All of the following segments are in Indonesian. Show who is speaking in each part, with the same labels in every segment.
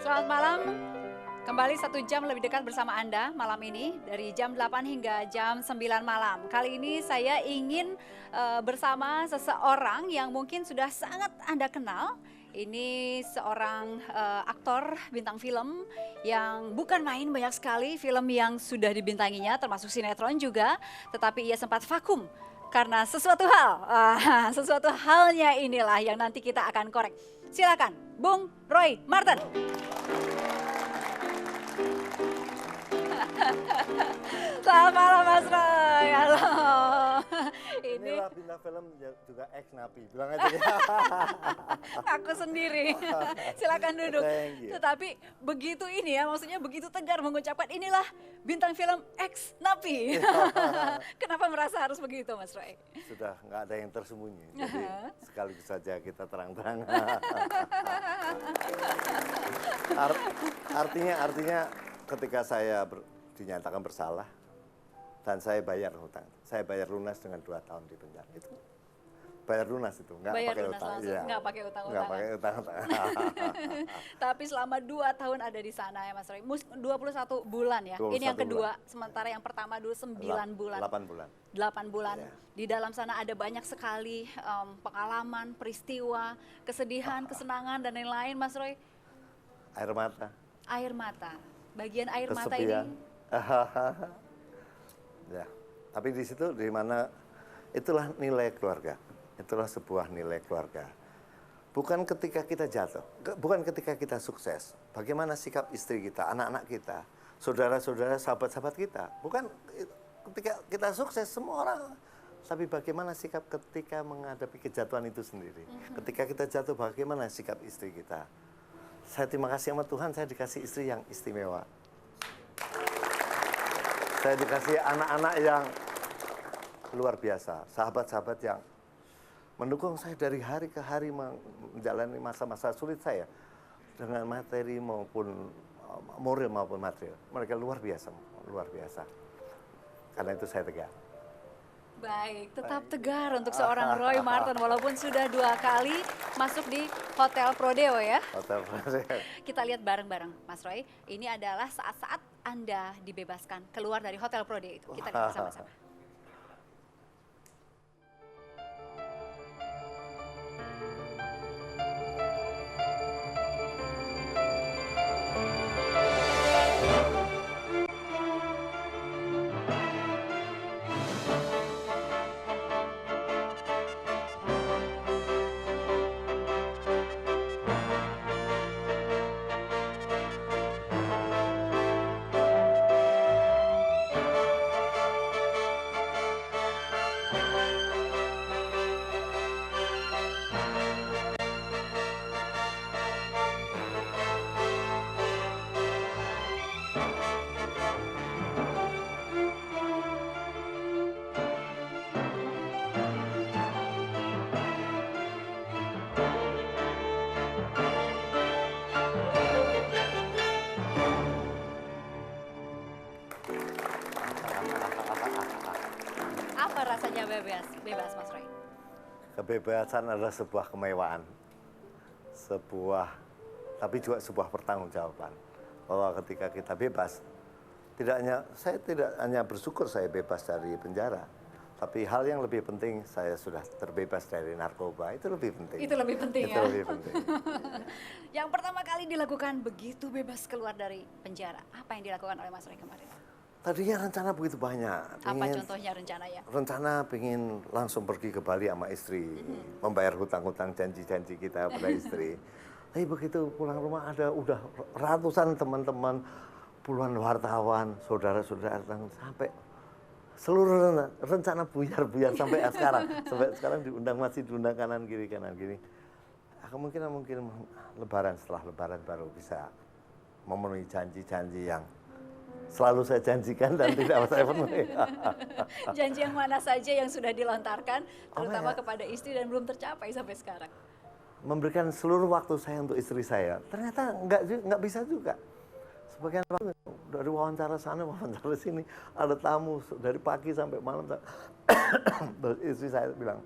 Speaker 1: Selamat malam, kembali 1 jam lebih dekat bersama Anda malam ini dari jam 8 hingga jam 9 malam. Kali ini saya ingin bersama seseorang yang mungkin sudah sangat Anda kenal. Ini seorang aktor bintang film yang bukan main, banyak sekali film yang sudah dibintanginya termasuk sinetron juga, tetapi ia sempat vakum karena sesuatu hal. Sesuatu halnya inilah yang nanti kita akan korek. Silakan, Bung Roy Marten. Selamat malam Mas Roy, halo.
Speaker 2: Inilah bintang film juga ex napi, bilang aja ya.
Speaker 1: Aku sendiri, silakan duduk.
Speaker 2: Thank you.
Speaker 1: Tetapi begitu ini ya, maksudnya begitu tegar mengucapkan inilah bintang film ex napi. Kenapa merasa harus begitu Mas Roy?
Speaker 2: Sudah nggak ada yang tersembunyi, jadi sekaligus saja kita terang-terangan. Artinya ketika saya dinyatakan bersalah dan saya bayar hutang, saya bayar lunas dengan 2 tahun di penjara itu. Bayar lunas itu, nggak pakai utang.
Speaker 1: Iya. Nggak pakai utang.
Speaker 2: Nggak pakai utang.
Speaker 1: Tapi selama 2 tahun ada di sana ya Mas Roy, 21 bulan ya.
Speaker 2: 21
Speaker 1: Ini yang kedua,
Speaker 2: bulan.
Speaker 1: sementara yang pertama dulu 9 bulan.
Speaker 2: 8 bulan.
Speaker 1: 8 bulan.
Speaker 2: Ya.
Speaker 1: Di dalam sana ada banyak sekali pengalaman, peristiwa, kesedihan, kesenangan dan lain-lain Mas Roy.
Speaker 2: Air mata.
Speaker 1: Air mata. Bagian air mata
Speaker 2: Kesepian.
Speaker 1: ini.
Speaker 2: Ya, tapi di situ di mana itulah nilai keluarga. Itulah sebuah nilai keluarga. Bukan ketika kita jatuh, bukan ketika kita sukses. Bagaimana sikap istri kita, anak-anak kita, saudara-saudara, sahabat-sahabat kita. Bukan ketika kita sukses semua orang, tapi bagaimana sikap ketika menghadapi kejatuhan itu sendiri. Ketika kita jatuh, bagaimana sikap istri kita. Saya terima kasih sama Tuhan, saya dikasih istri yang istimewa. Saya dikasih anak-anak yang luar biasa, sahabat-sahabat yang mendukung saya dari hari ke hari menjalani masa-masa sulit saya dengan materi maupun moral maupun material. Mereka luar biasa, luar biasa. Karena itu saya tegar.
Speaker 1: Baik, tetap tegar untuk seorang Roy Marten walaupun sudah 2 kali masuk di Hotel Prodeo ya.
Speaker 2: Hotel Prodeo.
Speaker 1: Kita lihat bareng-bareng Mas Roy, ini adalah saat-saat Anda dibebaskan keluar dari Hotel Prodeo itu. Kita lihat bersama-sama. Apa rasanya bebas Mas Roy?
Speaker 2: Kebebasan adalah sebuah kemewahan, tapi juga sebuah pertanggungjawaban. Bahwa ketika kita bebas, saya tidak hanya bersyukur saya bebas dari penjara, tapi hal yang lebih penting saya sudah terbebas dari narkoba, itu lebih penting.
Speaker 1: Itu lebih penting
Speaker 2: Itu
Speaker 1: ya?
Speaker 2: lebih penting.
Speaker 1: Yang pertama kali dilakukan begitu bebas keluar dari penjara, apa yang dilakukan oleh Mas Roy kemarin?
Speaker 2: Tadinya rencana begitu banyak.
Speaker 1: Apa contohnya rencananya?
Speaker 2: Rencana pengen langsung pergi ke Bali sama istri, membayar hutang-hutang janji-janji kita pada istri. Tapi begitu pulang rumah udah ratusan teman-teman, puluhan wartawan, saudara-saudara datang sampai seluruh rencana buyar sampai sekarang. Sampai sekarang masih diundang kanan kiri. Mungkin setelah lebaran baru bisa memenuhi janji-janji yang selalu saya janjikan dan tidak saya penuhi.
Speaker 1: Janji yang mana saja yang sudah dilontarkan, terutama
Speaker 2: ya?
Speaker 1: kepada istri dan belum tercapai sampai sekarang?
Speaker 2: Memberikan seluruh waktu saya untuk istri saya. Ternyata nggak bisa juga. Sebagian waktu dari wawancara sana, wawancara sini, ada tamu dari pagi sampai malam. Terus istri saya bilang,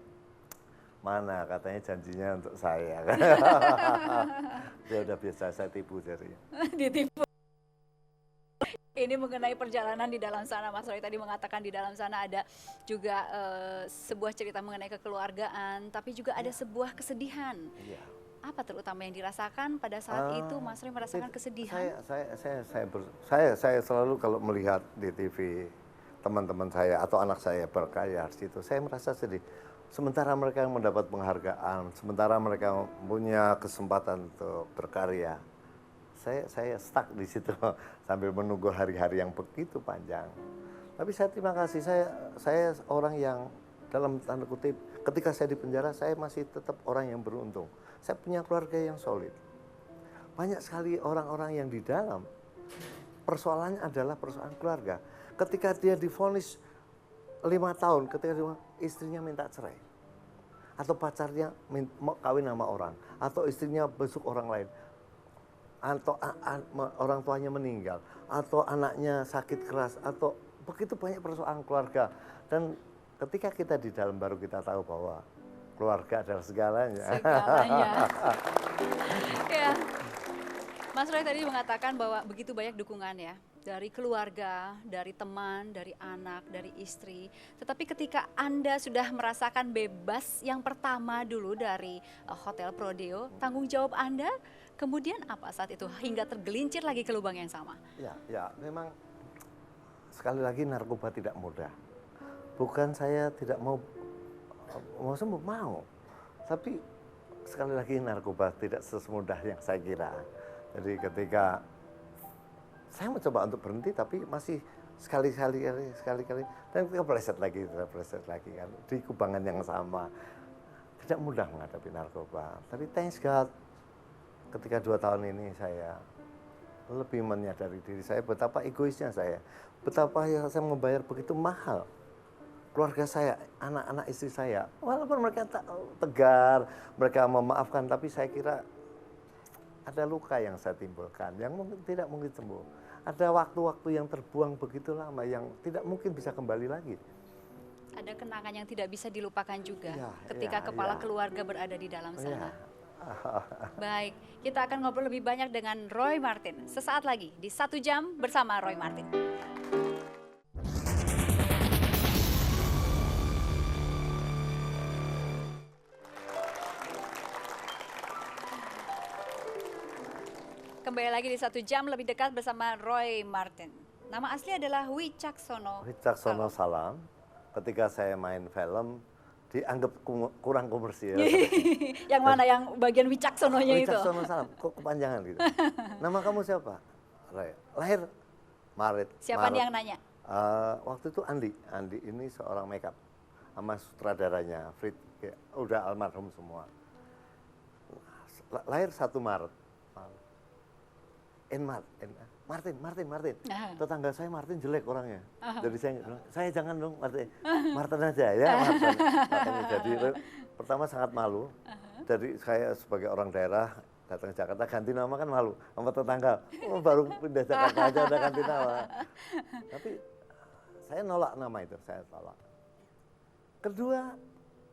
Speaker 2: Mana katanya janjinya untuk saya. Dia udah biasa saya tipu jadi.
Speaker 1: Ditipu. Ini mengenai perjalanan di dalam sana, Mas Roy tadi mengatakan di dalam sana ada juga sebuah cerita mengenai kekeluargaan, tapi juga ada sebuah kesedihan.
Speaker 2: Iya.
Speaker 1: Apa terutama yang dirasakan pada saat itu, Mas Roy merasakan kesedihan?
Speaker 2: Saya selalu kalau melihat di TV teman-teman saya atau anak saya berkarya di situ, saya merasa sedih. Sementara mereka yang mendapat penghargaan, sementara mereka punya kesempatan untuk berkarya, saya stuck di situ sambil menunggu hari-hari yang begitu panjang. Tapi saya terima kasih, saya orang yang dalam tanda kutip, ketika saya di penjara saya masih tetap orang yang beruntung. Saya punya keluarga yang solid. Banyak sekali orang-orang yang di dalam, persoalannya adalah persoalan keluarga. Ketika dia divonis 5 tahun, ketika istrinya minta cerai, atau pacarnya mau kawin sama orang, atau istrinya besuk orang lain, atau orang tuanya meninggal, atau anaknya sakit keras, atau begitu banyak persoalan keluarga. Dan ketika kita di dalam baru kita tahu bahwa keluarga adalah segalanya.
Speaker 1: Segalanya. Ya. Mas Roy tadi mengatakan bahwa begitu banyak dukungan ya, dari keluarga, dari teman, dari anak, dari istri. Tetapi ketika Anda sudah merasakan bebas yang pertama dulu dari Hotel Prodeo, tanggung jawab Anda kemudian apa saat itu hingga tergelincir lagi ke lubang yang sama?
Speaker 2: Ya, memang sekali lagi narkoba tidak mudah. Bukan saya tidak mau sembuh, mau. Tapi sekali lagi narkoba tidak semudah yang saya kira. Jadi ketika saya mencoba untuk berhenti tapi masih sekali-kali dan kepleset lagi kan di kubangan yang sama. Tidak mudah menghadapi narkoba. Tapi thanks God, ketika 2 tahun ini saya lebih menyadari diri saya betapa egoisnya saya, betapa saya membayar begitu mahal keluarga saya, anak-anak istri saya. Walaupun mereka tegar, mereka memaafkan, tapi saya kira ada luka yang saya timbulkan yang tidak mungkin sembuh. Ada waktu-waktu yang terbuang begitu lama yang tidak mungkin bisa kembali lagi.
Speaker 1: Ada kenangan yang tidak bisa dilupakan juga ketika kepala keluarga berada di dalam sana. Baik, kita akan ngobrol lebih banyak dengan Roy Martin sesaat lagi di 1 Jam bersama Roy Martin. Kembali lagi di 1 Jam lebih dekat bersama Roy Martin. Nama asli adalah Wicaksono.
Speaker 2: Wicaksono Salam. Ketika saya main film dianggap kurang komersial.
Speaker 1: Yang mana yang bagian Wicaksononya itu?
Speaker 2: Wicaksono Salam, kok kepanjangan gitu. Nama kamu siapa? Roy. Lahir Maret.
Speaker 1: Siapa nih yang nanya?
Speaker 2: Waktu itu Andi ini seorang makeup sama sutradaranya, Frit, ya, udah almarhum semua. Lahir 1 Maret. Martin. Tetangga saya Martin jelek orangnya. Jadi saya jangan dong Martin aja ya. Martin. Makanya jadi pertama sangat malu. Jadi saya sebagai orang daerah datang ke Jakarta ganti nama kan malu sama tetangga. Baru pindah Jakarta aja udah ganti nama. Tapi saya nolak nama itu, saya tolak. Kedua,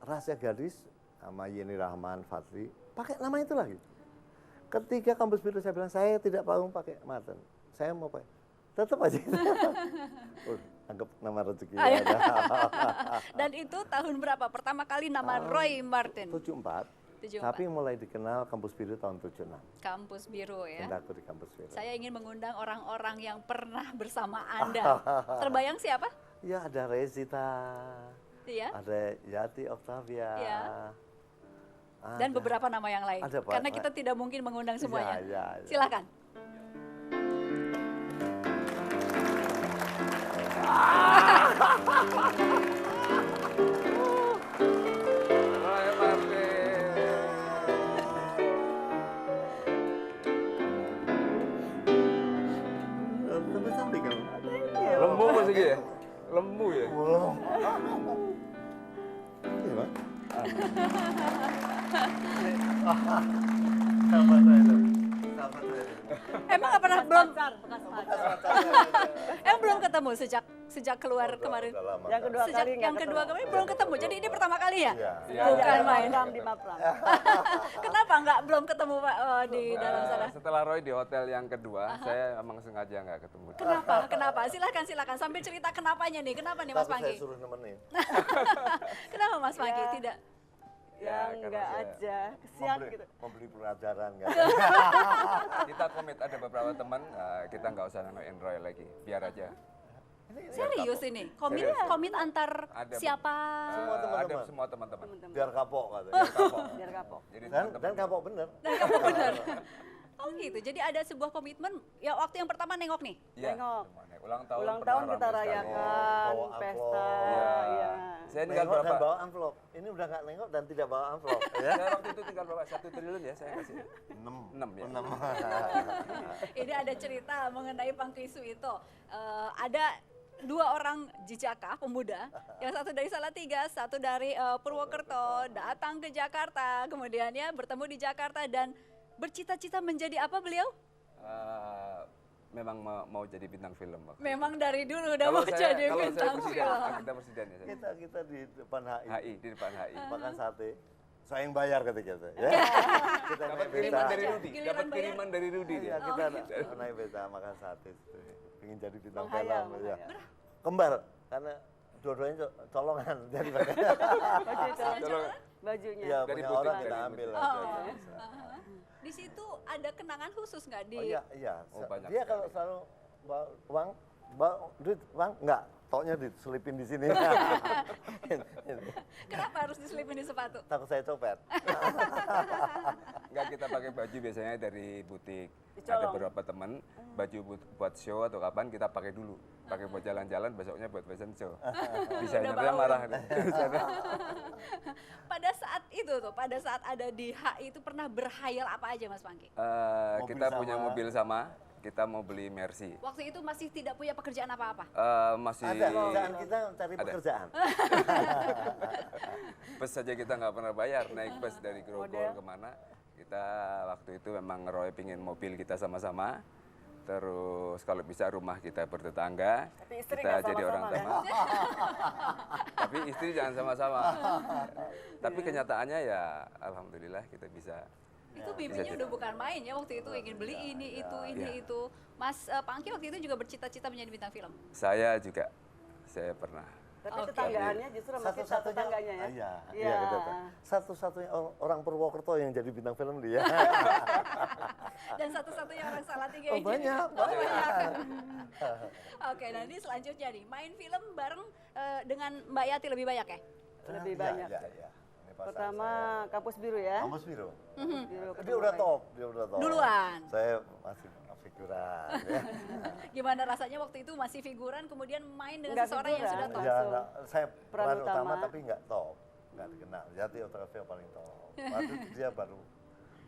Speaker 2: Rahasia Gadis sama Yeni Rahman, Fadli, pakai nama itu lagi. Ketika Kampus Biru saya bilang saya tidak mau pakai Martin, saya mau pakai, tetap aja. Anggap nama rezeki aja.
Speaker 1: Dan itu tahun berapa? Pertama kali nama Roy Martin?
Speaker 2: 74. Tapi mulai dikenal Kampus Biru tahun 76.
Speaker 1: Kampus Biru ya.
Speaker 2: Pindah di Kampus Biru.
Speaker 1: Saya ingin mengundang orang-orang yang pernah bersama Anda. Terbayang siapa?
Speaker 2: Ya ada Rezita, ada Yati Octavia. Ya.
Speaker 1: Dan beberapa nama yang lain. Karena kita tidak mungkin mengundang semuanya. Silakan.
Speaker 3: Lembu masih ya? Lembu ya?
Speaker 2: Iya,
Speaker 1: Emang nggak pernah belum
Speaker 4: bekas pacar.
Speaker 1: emang belum ketemu sejak keluar kemarin.
Speaker 2: Udah lama.
Speaker 4: Yang kedua
Speaker 1: Sejak
Speaker 4: kali nggak
Speaker 1: yang kedua
Speaker 4: ketemu.
Speaker 1: kemarin belum ketemu. Jadi ini pertama kali ya?
Speaker 2: Iya.
Speaker 1: Bukan main.
Speaker 4: Mapram di Mapram.
Speaker 1: Kenapa nggak belum ketemu Pak di dalam sana?
Speaker 3: Setelah Roy di hotel yang kedua, saya emang sengaja nggak ketemu.
Speaker 1: Kenapa? Kenapa? Silakan sambil cerita kenapanya nih. Kenapa nih Mas
Speaker 2: Tapi saya
Speaker 1: Pangki?
Speaker 2: suruh nemenin.
Speaker 1: Kenapa Mas Pangki
Speaker 4: Ya.
Speaker 1: tidak?
Speaker 3: Ya,
Speaker 4: Yang
Speaker 3: karena
Speaker 4: enggak
Speaker 3: saya-
Speaker 4: aja, kesian gitu.
Speaker 2: Membeli pelajaran kan.
Speaker 3: Kita komit ada beberapa teman, kita nggak usah namain Roy lagi, biar aja.
Speaker 1: Serius ini?
Speaker 3: Serius.
Speaker 1: Komit antar
Speaker 3: Ada
Speaker 1: siapa?
Speaker 2: Semua teman-teman.
Speaker 3: Ada semua teman-teman.
Speaker 2: Biar kapok katanya.
Speaker 4: Biar kapok.
Speaker 3: Jadi
Speaker 2: Dan
Speaker 3: teman-teman
Speaker 2: kapok bener.
Speaker 1: Dan kamu benar. Oh gitu. Jadi ada sebuah komitmen. Ya waktu yang pertama nengok nih.
Speaker 3: Iya,
Speaker 4: Tengok.
Speaker 3: semuanya. Ulang tahun,
Speaker 4: Ulang
Speaker 3: pernah
Speaker 4: tahun kita
Speaker 3: ramai sekali.
Speaker 4: rayakan,
Speaker 2: Bawa
Speaker 4: pesta.
Speaker 2: amplop.
Speaker 3: Iya.
Speaker 4: Iya.
Speaker 3: Saya tinggal
Speaker 2: Nengok dan
Speaker 3: berapa?
Speaker 2: bawa amplop. Ini udah nggak nengok dan tidak bawa amplop. Ya.
Speaker 3: Saya waktu itu tinggal berapa? 1 triliun ya saya kasih. 6 ya.
Speaker 2: 6.
Speaker 1: Ini ada cerita mengenai Pangkisu itu. Ada 2 orang jejaka pemuda, yang satu dari Salatiga, satu dari Purwokerto, datang ke Jakarta, kemudian ya bertemu di Jakarta dan bercita-cita menjadi apa beliau?
Speaker 3: Memang mau jadi bintang film. waktu itu.
Speaker 1: Memang dari dulu udah
Speaker 3: Kalau
Speaker 1: mau
Speaker 3: saya-
Speaker 1: jadi
Speaker 3: kalau saya
Speaker 1: bintang
Speaker 3: presiden,
Speaker 1: film.
Speaker 3: kita presiden ya. saya.
Speaker 2: Kita di depan HI.
Speaker 3: HI, di depan HI.
Speaker 2: Makan sate. Saya yang bayar ketika itu. Ya. Kita
Speaker 3: Dapat
Speaker 2: naik
Speaker 3: kiriman
Speaker 2: beca.
Speaker 3: dari Rudi,
Speaker 1: Giliran
Speaker 3: dapat
Speaker 1: bayar.
Speaker 3: kiriman dari Rudi
Speaker 2: Iya,
Speaker 3: dia.
Speaker 2: kita naik beca makan sate. Ingin jadi bintang
Speaker 4: Menghayal,
Speaker 2: film. Ya.
Speaker 4: menghayal.
Speaker 2: Kembar karena dua-duanya colongan. Jadi
Speaker 4: Baju colong.
Speaker 3: Tolong.
Speaker 4: Bajunya.
Speaker 2: ya
Speaker 3: Dari
Speaker 2: punya
Speaker 3: butik,
Speaker 2: orang
Speaker 3: dari
Speaker 2: kita
Speaker 3: butik.
Speaker 2: ambil
Speaker 1: Oh.
Speaker 2: aja. Bisa.
Speaker 1: Di situ ada kenangan khusus nggak di?
Speaker 2: Oh iya, iya.
Speaker 3: Oh, banyak
Speaker 2: Dia
Speaker 3: sekali.
Speaker 2: kalau selalu bawa uang, bawa duit, uang, enggak. Toknya diselipin di sini.
Speaker 1: Kenapa harus diselipin di sepatu?
Speaker 2: Takut saya copet.
Speaker 3: Enggak, kita pakai baju biasanya dari butik.
Speaker 4: Dicolong.
Speaker 3: Ada beberapa teman baju buat show atau kapan kita pakai dulu. Pakai buat jalan-jalan, besoknya buat fashion show. Desainernya
Speaker 1: bau.
Speaker 3: marah.
Speaker 1: Pada saat itu tuh, pada saat ada di HI itu pernah berhayal apa aja Mas Pangki?
Speaker 2: Mobil
Speaker 3: Kita punya
Speaker 2: sama.
Speaker 3: mobil sama, kita mau beli Mercy.
Speaker 1: Waktu itu masih tidak punya pekerjaan apa-apa.
Speaker 3: Masih
Speaker 2: Ada kerjaan kita cari
Speaker 3: Ada.
Speaker 2: pekerjaan.
Speaker 3: bus saja kita nggak pernah bayar, naik bus dari Grogol
Speaker 4: Model.
Speaker 3: kemana. Kita waktu itu memang Roy pingin mobil kita sama-sama. Terus kalau bisa rumah kita bertetangga,
Speaker 4: Tapi istri
Speaker 3: kita
Speaker 4: nggak
Speaker 3: jadi orang
Speaker 4: sama-sama,
Speaker 3: tua. Tapi istri jangan sama-sama. Tapi kenyataannya ya alhamdulillah kita bisa.
Speaker 1: Itu bimbingnya udah bukan main ya waktu itu ingin beli ini itu. Mas Pangki waktu itu juga bercita-cita menjadi bintang film.
Speaker 3: Saya juga, saya pernah.
Speaker 4: Tapi
Speaker 1: Oke.
Speaker 4: tetanggaannya justru sama kita tetangganya ya.
Speaker 2: Iya,
Speaker 4: Iya.
Speaker 2: kita satu-satunya orang Purwokerto yang jadi bintang film dia.
Speaker 1: Dan satu-satunya orang Salatiga
Speaker 2: Oh,
Speaker 1: yang jadi-
Speaker 2: banyak,
Speaker 1: Oh, banyak. Oke, nanti selanjutnya nih main film bareng dengan Mbak Yati lebih banyak ya?
Speaker 4: Lebih
Speaker 2: Iya,
Speaker 4: banyak.
Speaker 2: iya, iya. Ini pasangan
Speaker 4: Pertama
Speaker 2: saya.
Speaker 4: kampus biru ya.
Speaker 2: Kampus Biru.
Speaker 4: Biru
Speaker 2: Dia
Speaker 4: ketemu
Speaker 2: udah
Speaker 4: Roy.
Speaker 2: top, dia udah top.
Speaker 1: Duluan.
Speaker 2: Saya masih figuran. Ya.
Speaker 1: Gimana rasanya waktu itu masih figuran kemudian main dengan
Speaker 4: Nggak
Speaker 1: seseorang yang
Speaker 4: figuran.
Speaker 1: sudah top?
Speaker 2: Ya,
Speaker 4: Langsung.
Speaker 2: saya
Speaker 4: Peran
Speaker 2: peran utama
Speaker 4: utama.
Speaker 2: tapi nggak top, nggak dikenal. Jati Octavia paling top. Waktu itu dia baru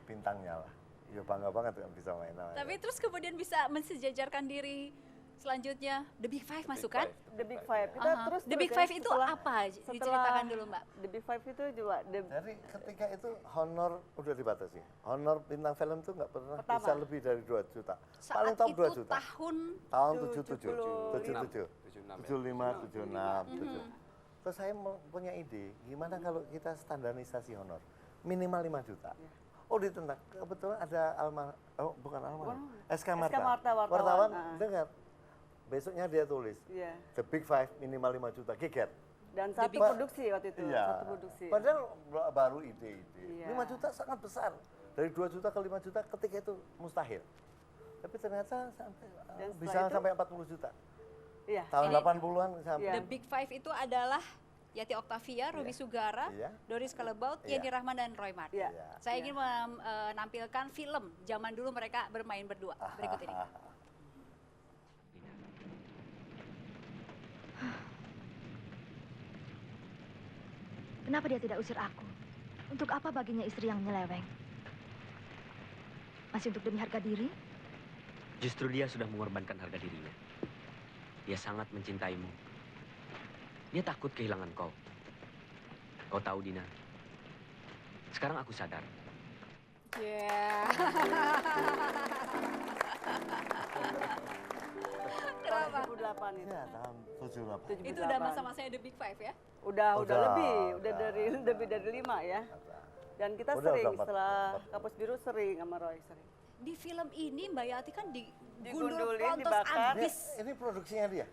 Speaker 2: bintangnya lah. Ya bangga banget kan bisa main sama
Speaker 1: Tapi
Speaker 2: dia.
Speaker 1: terus kemudian bisa mensejajarkan diri selanjutnya The Big Five masuk kan?
Speaker 4: The Big Five. Kita
Speaker 1: Aha.
Speaker 4: terus
Speaker 1: The Big
Speaker 4: ya,
Speaker 1: Five itu
Speaker 4: setelah-
Speaker 1: apa?
Speaker 4: setelah
Speaker 1: Diceritakan dulu Mbak.
Speaker 4: The Big Five itu juga
Speaker 2: Jadi ketika itu honor udah dibatasi. Honor bintang film tuh nggak pernah
Speaker 4: Pertama.
Speaker 2: bisa lebih dari 2 juta.
Speaker 1: Saat
Speaker 2: Paling top
Speaker 1: itu
Speaker 2: 2 juta.
Speaker 1: tahun
Speaker 2: Tahun
Speaker 4: 77.
Speaker 2: 77,
Speaker 3: 76 ya.
Speaker 2: 75, 76, 7. Terus saya punya ide, gimana kalau kita standarisasi honor minimal 5 juta. Oh ditentang, kebetulan ada bukan SK Marta.
Speaker 4: SK Marta, wartawan.
Speaker 2: Wartawan
Speaker 4: Ah.
Speaker 2: dengar. Besoknya dia tulis,
Speaker 4: Iya.
Speaker 2: The Big Five minimal 5 juta, geger.
Speaker 4: Dan satu
Speaker 1: Big-
Speaker 4: produksi waktu itu,
Speaker 2: Iya.
Speaker 4: satu produksi.
Speaker 2: Padahal baru ide-ide.
Speaker 4: Iya.
Speaker 2: 5 juta sangat besar. Dari 2 juta ke 5 juta ketika itu mustahil. Tapi ternyata sampai,
Speaker 4: Dan setelah
Speaker 2: bisa
Speaker 4: itu?
Speaker 2: sampai 40 juta.
Speaker 4: Iya.
Speaker 2: Tahun
Speaker 1: Ini-
Speaker 2: 80-an sampai.
Speaker 4: Iya.
Speaker 1: The Big Five itu adalah Yati Octavia, Ruby Sugara,
Speaker 2: Iya.
Speaker 1: Doris Kelebaut,
Speaker 2: Iya.
Speaker 1: Yeni Rahman dan Roy Mart.
Speaker 4: Iya.
Speaker 2: Iya.
Speaker 1: Saya ingin menampilkan film zaman dulu mereka bermain berdua. Berikut ini.
Speaker 5: Kenapa dia tidak usir aku? Untuk apa baginya istri yang menyeleweng? Masih untuk demi harga diri?
Speaker 6: Justru dia sudah mengorbankan harga dirinya. Dia sangat mencintaimu. Dia takut kehilangan kau. Kau tahu, Dina. Sekarang aku sadar.
Speaker 1: Yeah. Kenapa?
Speaker 4: 78 itu.
Speaker 2: Ya, tahun 78.
Speaker 1: Itu udah masa-masanya The Big Five ya?
Speaker 4: Udah
Speaker 2: Udah,
Speaker 4: lebih, udah
Speaker 2: udah.
Speaker 4: dari lebih dari 5 ya. Dan kita
Speaker 2: Udah,
Speaker 4: sering
Speaker 2: empat.
Speaker 4: setelah Kapus Biru sering sama Roy sering.
Speaker 1: Di film ini Mbak Yati kan digundul
Speaker 4: Digundulin,
Speaker 1: prontos
Speaker 4: dibakar.
Speaker 1: abis.
Speaker 2: Ini produksinya dia.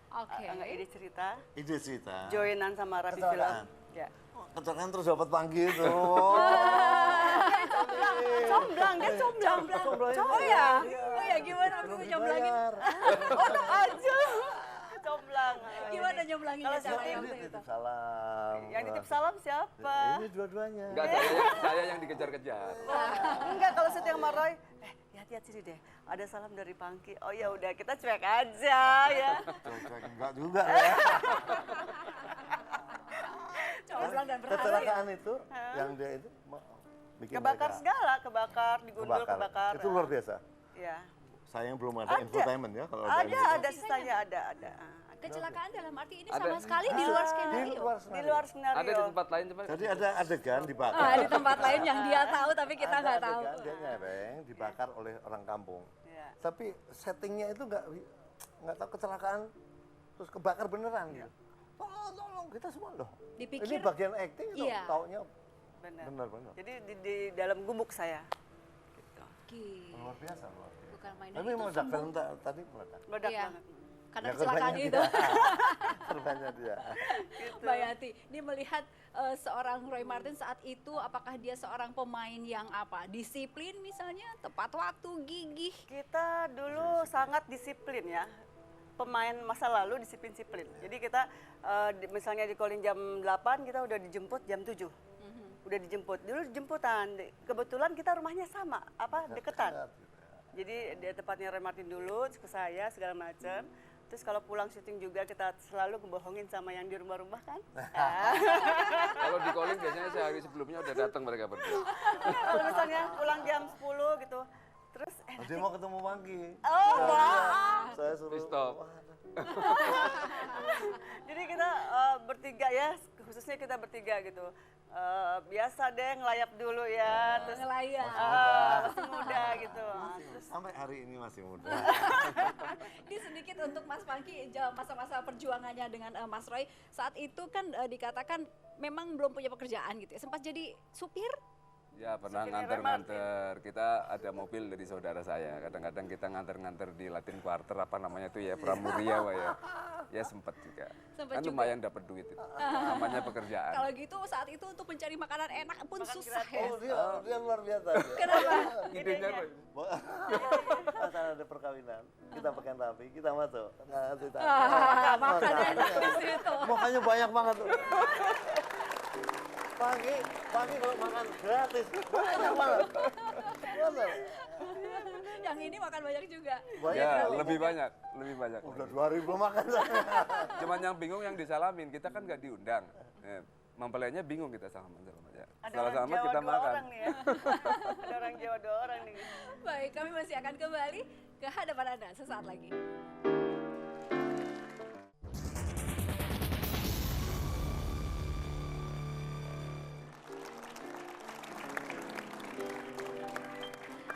Speaker 1: Oke.
Speaker 4: Enggak ide cerita,
Speaker 2: Ide cerita.
Speaker 4: joinan sama Rapi Film.
Speaker 2: Kecelakaan.
Speaker 4: Ya.
Speaker 2: Kecelakaan terus dapat panggil tuh.
Speaker 4: Comblang, dia comblang.
Speaker 1: Oh ya? Oh ya, gimana waktu itu nyomblangin?
Speaker 4: Aja. Comblang.
Speaker 1: Gimana nyomlanginnya
Speaker 4: Kalau
Speaker 1: caranya
Speaker 4: syuting
Speaker 1: waktu itu?
Speaker 2: Titip salam.
Speaker 4: Yang nitip salam siapa?
Speaker 2: Ini dua-duanya.
Speaker 3: Enggak, saya yang dikejar-kejar.
Speaker 4: Enggak, kalau syuting sama Roy, hati-hati sini deh. Ada salam dari Pangki. Oh ya udah, kita cuek aja ya.
Speaker 2: Cuek-cuek enggak juga ya.
Speaker 1: Comblang dan berharap.
Speaker 2: Kecelakaan itu yang dia itu bikin
Speaker 4: Kebakar
Speaker 2: mereka
Speaker 4: segala, kebakar, digundul, kebakar.
Speaker 2: Itu luar biasa.
Speaker 4: Ya.
Speaker 2: Sayang belum ada infotainment ya kalau ada.
Speaker 4: Ada sisanya ada.
Speaker 1: Kecelakaan dalam arti ini
Speaker 3: Ada.
Speaker 1: sama sekali di luar
Speaker 2: Di
Speaker 1: skenario.
Speaker 2: luar
Speaker 4: Di
Speaker 2: skenario.
Speaker 4: luar skenario.
Speaker 3: Ada di tempat lain coba.
Speaker 2: Jadi ada adegan dibakar.
Speaker 1: Ah, di tempat lain yang dia tahu tapi kita
Speaker 2: Ada
Speaker 1: nggak tahu.
Speaker 2: adegan, dia nyereng dibakar oleh orang kampung.
Speaker 4: Ya.
Speaker 2: Tapi settingnya itu nggak tahu kecelakaan terus kebakar beneran gitu. Tolong kita semua loh.
Speaker 1: Dipikir-
Speaker 2: ini bagian acting itu
Speaker 1: Iya.
Speaker 2: taunya
Speaker 4: Benar.
Speaker 2: benar.
Speaker 4: Jadi di dalam gumuk saya. Gitu.
Speaker 1: Gila,
Speaker 2: Luar biasa luar biasa.
Speaker 1: bukan main.
Speaker 2: Tapi
Speaker 1: Itu
Speaker 2: meledak
Speaker 1: sombong.
Speaker 2: film tadi meledak.
Speaker 4: Meledak
Speaker 1: Iya.
Speaker 4: banget.
Speaker 1: Karena
Speaker 2: Ya,
Speaker 1: kecelakaan
Speaker 2: korbannya
Speaker 1: itu.
Speaker 2: dia. Korbannya dia.
Speaker 1: Mbak Yati, ini melihat seorang Roy Marten saat itu, apakah dia seorang pemain yang apa? Disiplin misalnya, tepat waktu, gigih.
Speaker 4: Kita dulu sangat disiplin ya. Pemain masa lalu disiplin-disiplin. Jadi kita misalnya di calling jam 8, kita udah dijemput jam 7. Udah dijemput. Dulu jemputan. Kebetulan kita rumahnya sama, deketan. Jadi dia tepatnya Roy Marten dulu, ke saya segala macam. Terus kalau pulang syuting juga kita selalu ngebohongin sama yang di rumah-rumah kan.
Speaker 3: Kalau di calling biasanya sehari sebelumnya udah datang mereka berdua.
Speaker 4: Kalau misalnya pulang jam 10 gitu. Terus
Speaker 2: Dia mau ketemu Mangki.
Speaker 4: oh wah.
Speaker 2: Saya suruh.
Speaker 3: Stop.
Speaker 4: Jadi kita bertiga ya, khususnya kita bertiga gitu. Biasa deh ngelayap dulu ya, terus
Speaker 1: Ngelayap.
Speaker 4: masih muda gitu. Terus
Speaker 2: Sampai hari ini masih muda.
Speaker 1: Ini sedikit untuk Mas Pangki, masa-masa perjuangannya dengan Mas Roy. Saat itu kan dikatakan memang belum punya pekerjaan gitu ya. Sempat jadi supir?
Speaker 3: Ya pernah
Speaker 4: Supirnya
Speaker 3: nganter-nganter. Kita ada mobil dari saudara saya. Kadang-kadang kita nganter-nganter di Latin Quarter apa namanya itu ya Pramuria Wak, ya. Ya sempat juga.
Speaker 1: Sempat
Speaker 3: Kan
Speaker 1: juga.
Speaker 3: lumayan dapat duit itu. Namanya pekerjaan.
Speaker 1: Kalau gitu saat itu untuk mencari makanan enak pun
Speaker 4: Makan
Speaker 1: susah
Speaker 4: gratis.
Speaker 1: ya.
Speaker 2: Oh dia luar biasa. dia.
Speaker 1: Kenapa?
Speaker 3: Idenya Roy.
Speaker 2: Asal ada perkawinan, kita pakai rapi, kita masuk. Nah, kita.
Speaker 1: Makan enak di situ.
Speaker 2: Makanya banyak banget tuh. Pagi kalau makan gratis, banyak banget. Bener.
Speaker 1: Yang ini makan banyak juga.
Speaker 2: Banyak
Speaker 3: Ya
Speaker 2: banget.
Speaker 3: lebih banyak.
Speaker 2: Udah 2.000 makan.
Speaker 3: Cuman yang bingung yang disalamin. Kita kan nggak diundang. Mempelainya bingung kita salaman ya.
Speaker 4: ada
Speaker 3: Setelah
Speaker 4: orang
Speaker 3: salaman
Speaker 4: Jawa
Speaker 3: kita
Speaker 4: 2
Speaker 3: makan.
Speaker 4: orang nih ya. Ada orang Jawa 2 orang nih.
Speaker 1: Baik, kami masih akan kembali ke hadapan Anda sesaat lagi.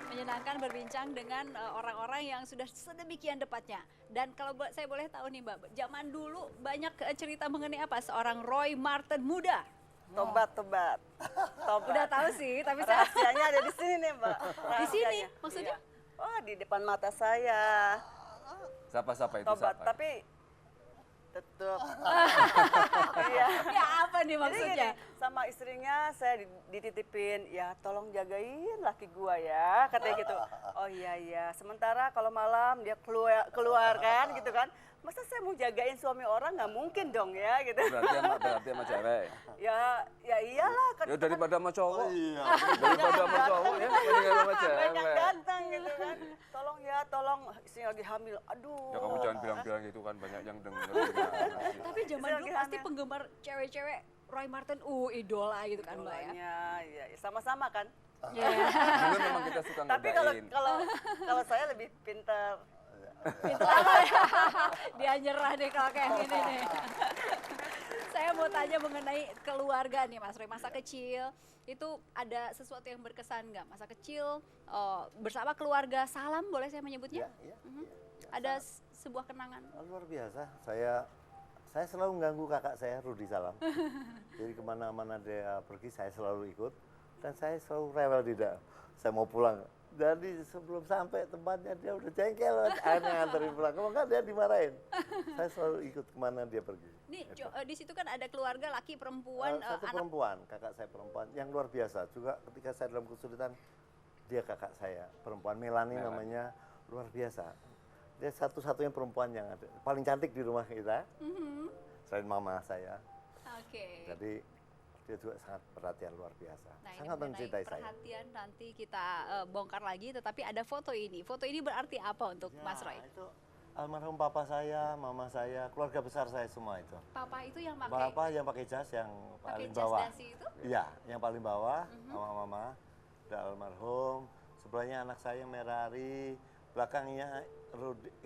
Speaker 1: Menyenangkan berbincang dengan orang-orang yang sudah sedemikian depannya. Dan kalau saya boleh tahu nih Mbak, zaman dulu banyak cerita mengenai apa? Seorang Roy Marten muda.
Speaker 4: Tobat.
Speaker 1: Udah tahu sih, tapi saya
Speaker 4: Rahasianya ada di sini nih, Mbak.
Speaker 1: di sini
Speaker 4: Rahasianya.
Speaker 1: maksudnya.
Speaker 4: Iya. Oh, di depan mata saya.
Speaker 3: Siapa itu
Speaker 4: Tobat,
Speaker 3: siapa?
Speaker 4: tapi tetap. Iya.
Speaker 1: Ya apa nih
Speaker 4: Jadi
Speaker 1: maksudnya?
Speaker 4: gini, sama istrinya saya dititipin, ya tolong jagain laki gua ya, katanya gitu. Oh iya. Sementara kalau malam dia keluar kan gitu kan. Masa saya mau jagain suami orang nggak mungkin dong ya gitu.
Speaker 3: Berarti sama cewek.
Speaker 4: Ya iyalah kan.
Speaker 3: Ya daripada sama cowok.
Speaker 2: Iya.
Speaker 3: Daripada sama cowok ya mendingan sama
Speaker 4: banyak
Speaker 3: cewek.
Speaker 4: datang gitu kan. Tolong istri lagi hamil. Aduh.
Speaker 3: Ya kamu jangan bilang-bilang gitu kan banyak yang denger.
Speaker 1: Tapi zaman
Speaker 4: Bisa
Speaker 1: dulu
Speaker 4: lagi
Speaker 1: pasti
Speaker 4: hamil.
Speaker 1: penggemar cewek-cewek Roy Marten, idola gitu kan Mbak ya.
Speaker 4: Idolanya, iya, sama-sama kan.
Speaker 1: Ya.
Speaker 3: Dulu memang kita suka
Speaker 4: Tapi kalau
Speaker 3: ngodain.
Speaker 4: kalau saya lebih pintar.
Speaker 1: Itu apa ya? Dia nyerah deh kalau kayak gini nih. Saya mau tanya mengenai keluarga nih Mas Roy, masa kecil itu ada sesuatu yang berkesan nggak? Masa kecil bersama keluarga, salam boleh saya menyebutnya?
Speaker 2: Ya,
Speaker 1: Ada sebuah kenangan.
Speaker 2: luar biasa. Saya selalu mengganggu kakak saya, Rudi Salam. Jadi kemana-mana dia pergi, saya selalu ikut. Dan saya selalu rewel tidak. Saya mau pulang. Jadi sebelum sampai tempatnya dia udah jengkel, akhirnya nganterin pulang. Kalau enggak dia dimarahin. Saya selalu ikut kemana dia pergi.
Speaker 1: Nih di situ kan ada keluarga laki perempuan,
Speaker 2: Satu
Speaker 1: anak.
Speaker 2: perempuan, kakak saya perempuan yang luar biasa. Juga ketika saya dalam kesulitan, dia kakak saya perempuan, Melani namanya, luar biasa. Dia satu-satunya perempuan yang ada, paling cantik di rumah kita, selain mama saya.
Speaker 1: Oke.
Speaker 2: Jadi dia juga sangat perhatian luar biasa,
Speaker 1: Nah, ini
Speaker 2: sangat
Speaker 1: mengenai
Speaker 2: mencintai saya.
Speaker 1: perhatian nanti kita bongkar lagi, tetapi ada foto ini. Foto ini berarti apa untuk Mas Roy?
Speaker 2: Itu almarhum papa saya, mama saya, keluarga besar saya semua itu.
Speaker 1: Papa itu yang pakai
Speaker 2: Bapak yang pakai jas yang
Speaker 1: pakai
Speaker 2: paling
Speaker 1: jas
Speaker 2: bawah.
Speaker 1: dasi itu?
Speaker 2: Iya, yang paling bawah, mama, ada almarhum. Sebelahnya anak saya Merari, belakangnya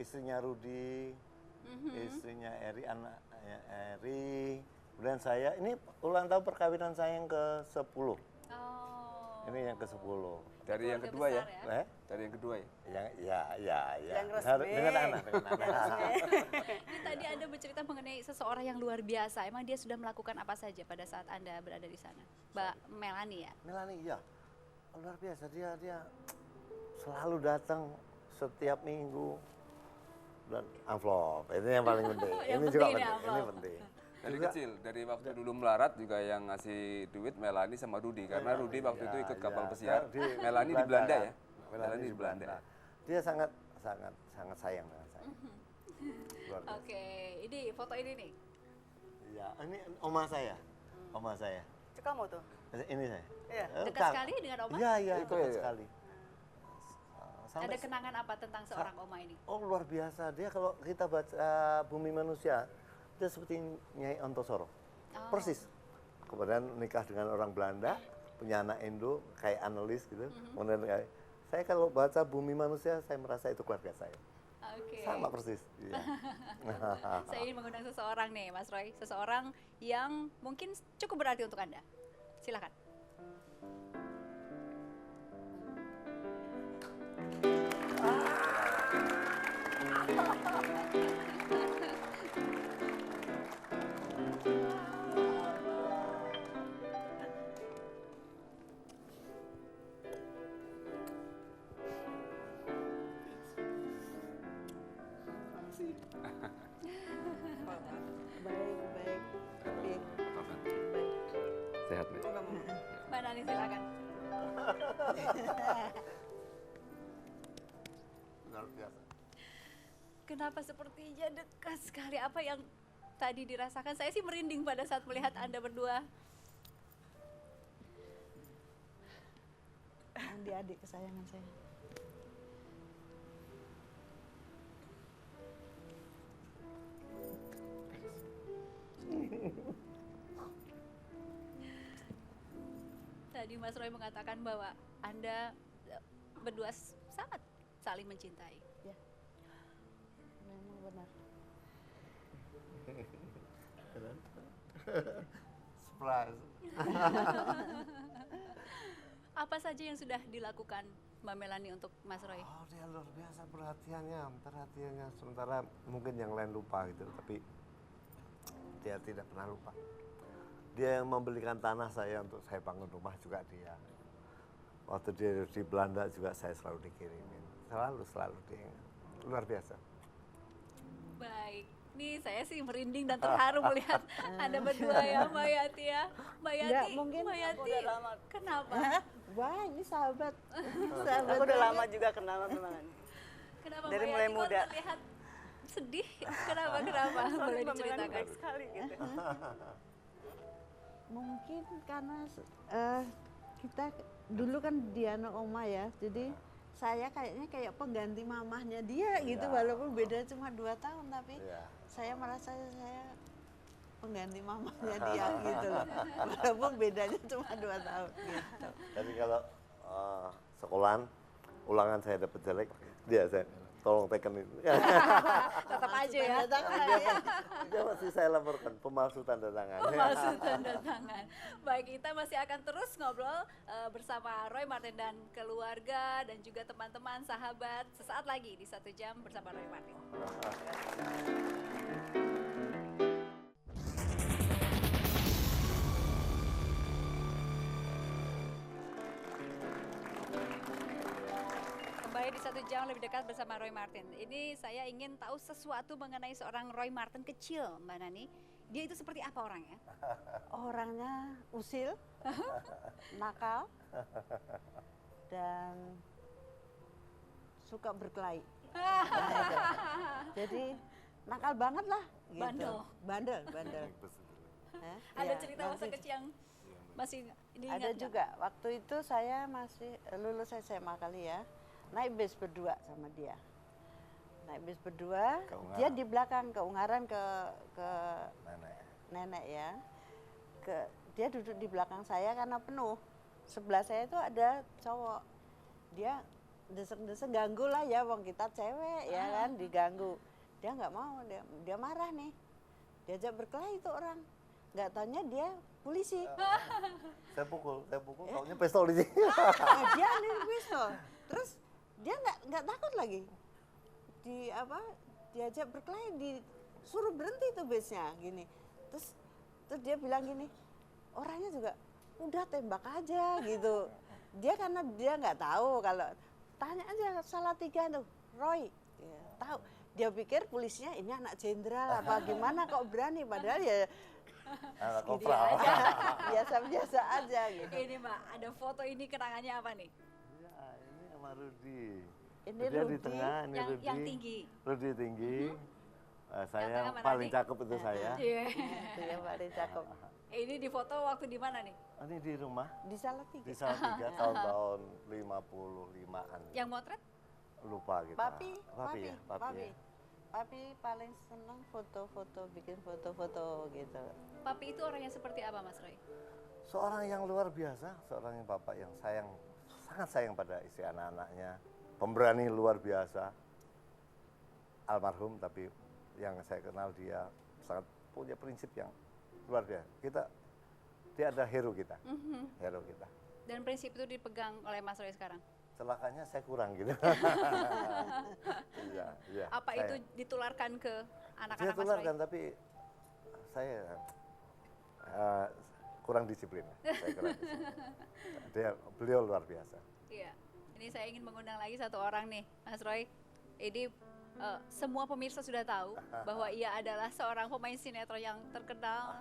Speaker 2: istrinya Rudi, istrinya Eri, anaknya Eri. Kemudian saya, ini ulang tahun perkawinan saya yang ke-10.
Speaker 1: Oh.
Speaker 2: Ini yang ke-10.
Speaker 3: Dari yang
Speaker 1: Keluarga
Speaker 3: kedua ya?
Speaker 1: besar
Speaker 2: Eh?
Speaker 3: Dari yang kedua ya?
Speaker 4: Yang resmi.
Speaker 2: Dengan anak.
Speaker 1: Ini tadi Anda bercerita mengenai seseorang yang luar biasa. Emang dia sudah melakukan apa saja pada saat Anda berada di sana? Mbak Melani ya?
Speaker 2: Melani, iya. Luar biasa, dia selalu datang setiap minggu. Dan amplop, ini yang paling penting.
Speaker 1: Yang
Speaker 2: Ini juga
Speaker 1: penting ini
Speaker 2: penting, ini
Speaker 1: amplop.
Speaker 2: penting.
Speaker 3: Dari
Speaker 2: Juga-
Speaker 3: kecil, dari waktu dulu melarat juga yang ngasih duit Melani sama Rudi. Karena Rudi waktu itu ikut kapal pesiar, Melani di Belanda ya.
Speaker 2: kan?
Speaker 3: Melani di Belanda.
Speaker 2: Dia sangat sayang dengan saya. Luar biasa.
Speaker 1: Oke, ini foto ini nih.
Speaker 2: Iya, ini oma saya. Oma saya.
Speaker 4: Itu kamu tuh.
Speaker 2: Ini saya.
Speaker 4: Iya.
Speaker 1: Dekat sekali dengan oma?
Speaker 2: Iya,
Speaker 3: Itu
Speaker 2: dekat
Speaker 3: ya.
Speaker 2: sekali. Sampai
Speaker 1: Ada kenangan apa tentang seorang oma ini?
Speaker 2: Oh, luar biasa. Dia kalau kita baca Bumi Manusia, dia seperti Nyai Ontosoro.
Speaker 1: Oh.
Speaker 2: Persis. Kemudian nikah dengan orang Belanda, punya anak Indo, kayak analis gitu. Kemudian saya kalau baca Bumi Manusia, saya merasa itu keluarga saya.
Speaker 1: Oke.
Speaker 2: Sama persis. Iya.
Speaker 1: Saya ingin mengundang seseorang nih, Mas Roy. Seseorang yang mungkin cukup berarti untuk Anda. Silakan.
Speaker 7: Baik.
Speaker 3: Sehat nih.
Speaker 1: Mbak Nani silakan.
Speaker 2: Luar biasa.
Speaker 1: Kenapa sepertinya dekat sekali apa yang tadi dirasakan? Saya sih merinding pada saat melihat Anda berdua.
Speaker 7: Andi adik kesayangan saya.
Speaker 1: Tadi Mas Roy mengatakan bahwa Anda berdua sangat saling mencintai.
Speaker 7: Ya. Memang benar.
Speaker 2: Surprise.
Speaker 1: Apa saja yang sudah dilakukan Mbak Melani untuk Mas Roy?
Speaker 2: Oh, dia luar biasa perhatiannya. Sementara mungkin yang lain lupa gitu, tapi dia tidak pernah lupa. Dia yang membelikan tanah saya untuk saya bangun rumah juga dia. Waktu dia di Belanda juga saya selalu dikirimin. Selalu dia. Luar biasa.
Speaker 1: Baik, nih saya sih merinding dan terharu melihat Anda berdua ya Mbak Yati ya. Mbak Yati,
Speaker 7: Nggak, mungkin
Speaker 1: Mbak Yati,
Speaker 4: udah lama.
Speaker 1: kenapa?
Speaker 7: Wah, ini sahabat.
Speaker 4: Aku udah lama juga kenal teman.
Speaker 1: Kenapa
Speaker 4: Dari
Speaker 1: Mbak
Speaker 4: mulai
Speaker 1: Yati kok
Speaker 4: muda.
Speaker 1: terlihat sedih? Kenapa? Boleh diceritakan?
Speaker 4: Baik sekali gitu.
Speaker 7: Mungkin karena kita dulu kan dia anak oma ya, jadi saya kayaknya kayak pengganti mamahnya dia gitu, walaupun beda cuma 2 tahun, tapi
Speaker 2: Iya.
Speaker 7: saya merasa saya pengganti mamahnya dia gitu loh, walaupun bedanya cuma 2 tahun gitu.
Speaker 2: Tapi kalau sekolahan ulangan saya dapat jelek, dia saya tolong teken itu.
Speaker 1: Tetap aja ya.
Speaker 2: Dia masih saya laporkan pemalsu tanda tangan.
Speaker 1: Pemalsu tanda tangan. Baik, kita masih akan terus ngobrol bersama Roy Martin dan keluarga dan juga teman-teman sahabat sesaat lagi di 1 jam bersama Roy Martin. Kembali di 1 jam lebih dekat bersama Roy Martin. Ini saya ingin tahu sesuatu mengenai seorang Roy Martin kecil, Mbak Nani. Dia itu seperti apa orangnya?
Speaker 7: Orangnya usil, nakal, dan suka berkelahi. Jadi nakal banget lah. Gitu.
Speaker 1: Bandel.
Speaker 7: Bandel. Hah?
Speaker 1: Ada
Speaker 7: Iya,
Speaker 1: cerita masa
Speaker 7: waktu
Speaker 1: kecil yang masih diingat
Speaker 7: ada
Speaker 1: nggak?
Speaker 7: juga. Waktu itu saya masih lulus SMA kali ya, naik bis berdua sama dia. Naik bis berdua,
Speaker 2: Ke Ungaran.
Speaker 7: dia di belakang ke Ungaran ke
Speaker 2: Nenek.
Speaker 7: nenek ya. Dia duduk di belakang saya karena penuh. Sebelah saya itu ada cowok. Dia desek-desek ganggu lah ya, wong kita cewek ya kan, diganggu. Dia nggak mau, dia marah nih. Diajak berkelahi itu orang. Nggak taunya dia polisi.
Speaker 2: Saya pukul, taunya pistol di sini.
Speaker 7: Dia ambil pistol. Terus dia nggak takut lagi. Diajak berkelahi, disuruh berhenti tuh busnya gini. Terus dia bilang gini, orangnya juga udah tembak aja gitu. Dia karena dia nggak tahu, kalau tanya aja salah 3 tuh, Roy, ya, tahu. Dia pikir polisinya ini anak jenderal apa gimana kok berani, padahal ya
Speaker 2: Anak
Speaker 1: Gitu
Speaker 2: kopral.
Speaker 1: aja.
Speaker 7: biasa-biasa aja gitu.
Speaker 1: Ini Mbak, ada foto ini kenangannya apa nih?
Speaker 2: Ya, ini sama Rudi.
Speaker 7: Ini
Speaker 2: Dia di
Speaker 7: Rudi,
Speaker 2: tengah, ini
Speaker 1: yang-
Speaker 2: Rudi.
Speaker 1: yang tinggi.
Speaker 2: Rudi tinggi. Saya
Speaker 1: tengah mana
Speaker 2: paling
Speaker 1: nih?
Speaker 2: cakep itu saya.
Speaker 1: Iya.
Speaker 7: Itu ya paling cakep.
Speaker 1: Ini di foto waktu di mana nih?
Speaker 2: Ini di rumah
Speaker 7: Di Salatiga.
Speaker 2: di Salatiga tahun-tahun 55-an.
Speaker 1: Yang motret?
Speaker 2: Lupa kita.
Speaker 7: Papi
Speaker 2: ya, Papi ya.
Speaker 7: Papi paling seneng foto-foto, bikin foto-foto gitu.
Speaker 1: Papi itu orangnya seperti apa, Mas Roy?
Speaker 2: Seorang yang luar biasa, seorang yang bapak yang sayang, sangat sayang pada istri anak-anaknya, pemberani luar biasa, almarhum, tapi yang saya kenal dia sangat punya prinsip yang luar biasa. Dia ada hero kita, hero kita.
Speaker 1: Dan prinsip itu dipegang oleh Mas Roy sekarang?
Speaker 2: Celakanya saya kurang gitu. Iya.
Speaker 1: Apa itu ditularkan ke
Speaker 2: Saya
Speaker 1: anak-anak Mas Roy?
Speaker 2: tularkan, tapi saya kurang disiplin. Saya kurang disiplin. Beliau luar biasa.
Speaker 1: Iya. Ini saya ingin mengundang lagi satu orang nih, Mas Roy. Ini semua pemirsa sudah tahu bahwa ia adalah seorang pemain sinetron yang terkenal,